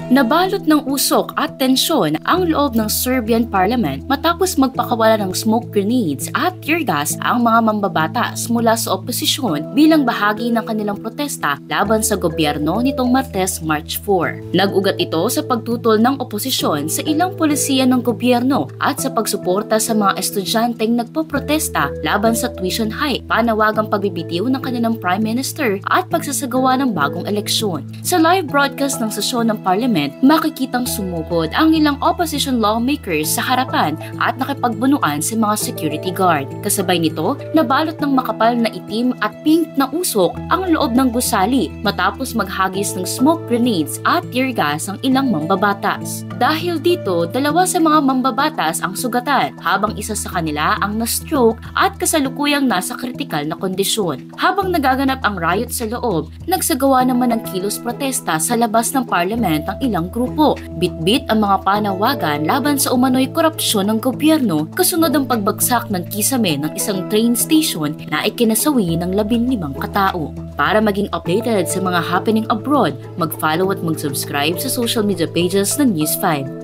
Nabalot ng usok at tensyon ang loob ng Serbian Parliament matapos magpakawala ng smoke grenades at tear gas ang mga mambabatas mula sa oposisyon bilang bahagi ng kanilang protesta laban sa gobyerno nitong Martes, March 4. Nag-ugat ito sa pagtutol ng oposisyon sa ilang polisiya ng gobyerno at sa pagsuporta sa mga estudyanteng nagpoprotesta laban sa tuition hike, panawagang pagbibitiw ng kanilang Prime Minister at pagsasagawa ng bagong eleksyon. Sa live broadcast ng sesyon ng Parliament, makikitang sumugod ang ilang opposition lawmakers sa harapan at nakipagbunuan sa mga security guard. Kasabay nito, nabalot ng makapal na itim at pink na usok ang loob ng gusali matapos maghagis ng smoke grenades at tear gas ang ilang mambabatas. Dahil dito, dalawa sa mga mambabatas ang sugatan habang isa sa kanila ang na-stroke at kasalukuyang nasa kritikal na kondisyon. Habang nagaganap ang riot sa loob, nagsagawa naman ng kilos protesta sa labas ng parliament ang ilang grupo. Bitbit ang mga panawagan laban sa umano'y korupsyon ng gobyerno kasunod ang pagbagsak ng kisame ng isang train station na ikinasawi ng 15 katao. Para maging updated sa mga happening abroad, mag-follow at mag-subscribe sa social media pages ng News 5.